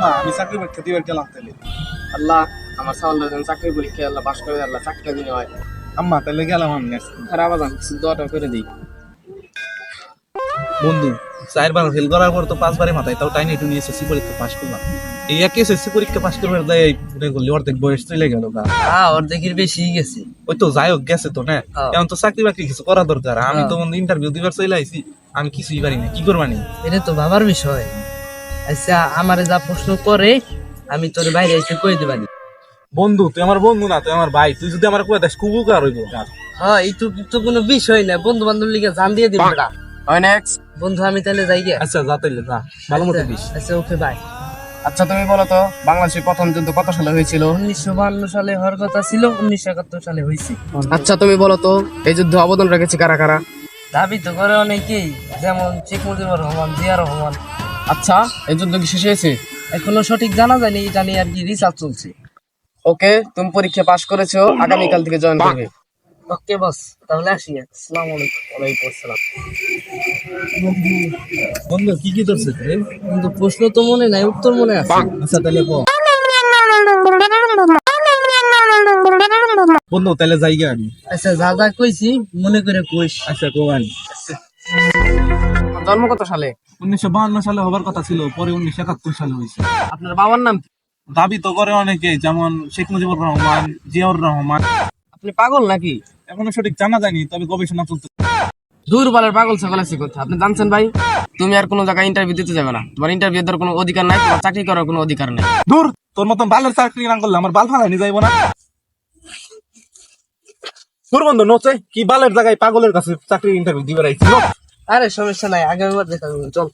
আম্মা আমি চাকরি পরীক্ষা দিবার গেলাম তাহলে। আল্লাহ আমার সাওয়ালটা যেন চাকরি পরীক্ষা আল্লাহ পাশ করে দেয়, আল্লাহ চাকরিটা দিনে হয়। আম্মা তাহলে গেলাম আমি আজকে। খারাপ আজান দোয়াটা করে দিই। বন্ধু 4 বার ফেল করার পর তো 5 বারে মাথায় তাও টাইনি টুনি এসএসসি পরীক্ষা পাশ করলাম। এই এক এসএসসি পরীক্ষা পাশ করবার দেয় মনে করলি অর্ধেক বয়স চলে গেল গা। অর্ধেকের বেশি গেছে। ওই তো যাই হোক গেছে তো না, এখন তো চাকরি বাকরি কিছু করা দরকার। আমি তো ইন্টারভিউ দিবার চলে আইছি, আমি কিছুই পারি না, কি করবানি? এটা তো ভাবার বিষয়। আচ্ছা আমারে যা প্রশ্ন করে আমি তোর বাইরে এসে কই দিতে পারি। বন্ধু তুই আমার বন্ধু না, তুই আমার ভাই, তুই যদি আমার কয়ে দেশ খুব উপকার হইব। হ্যাঁ এইটু তো কোনো বিষয় না, বন্ধু বান্ধব লিগে জান দিয়ে দিবি এটা। হয় নেক্সট। বন্ধু আমি তাহলে যাই গে। আচ্ছা যা তাইলে যা, ভালো মতো দিস। আচ্ছা ওকে বাই। আচ্ছা তুমি বলো তো বাংলাদেশের প্রথম যুদ্ধ কত সালে হয়েছিল? 1952 সালে হওয়ার কথা ছিল, 1971 সালে হয়েছে। আচ্ছা তুমি বলো তো এই যুদ্ধে অবদান রেখেছে কারা কারা? দাবি তো করে অনেকেই, যেমন শেখ মুজিবুর রহমান, জিয়া রহমান। আচ্ছা এই যুদ্ধ কি শেষ হয়েছে? এখনো সঠিক জানা যায়নি, এটা নিয়ে আর কি রিসার্চ চলছে। ওকে তুমি পরীক্ষা পাশ করেছো, আগামীকাল থেকে জয়েন করবে। ওকে বস তাহলে আসি। আসসালামু আলাইকুম। ওয়ালাইকুম আসসালাম। বন্ধু কি কি করছে রে? কিন্তু প্রশ্ন তো মনে নাই, উত্তর মনে আছে। আচ্ছা তাহলে কো বন্ধু, তাহলে যাই গে আমি। আচ্ছা যা যা কইছি মনে করে কইস। আচ্ছা কোবানি। জন্ম কত সালে? 1952 সালে হবার কথা ছিল, পরে 1971 সালে হয়েছে। আপনার বাবার নাম কি? দাবি তো করে অনেকে, যেমন শেখ মুজিবুর রহমান, জিয়াউর রহমান। আপনি পাগল নাকি? এখনো সঠিক জানা যায়নি, তবে গবেষণা চলছে। দূর বালের পাগল ছাগল আছে কথা। আপনি জানছেন ভাই তুমি আর কোনো জায়গায় ইন্টারভিউ দিতে যাবে না, তোমার ইন্টারভিউ দেওয়ার কোনো অধিকার নাই, তোমার চাকরি করার কোনো অধিকার নেই। দূর, তোর মতন বালের চাকরি না করলে আমার বাল ফালানি যাইব না। তোর বন্ধু নচে কি বালের জায়গায় পাগলের কাছে চাকরি ইন্টারভিউ দিবে রাইছি। আরে সমস্যা নাই, আগামীবার দেখা যাবে, চল।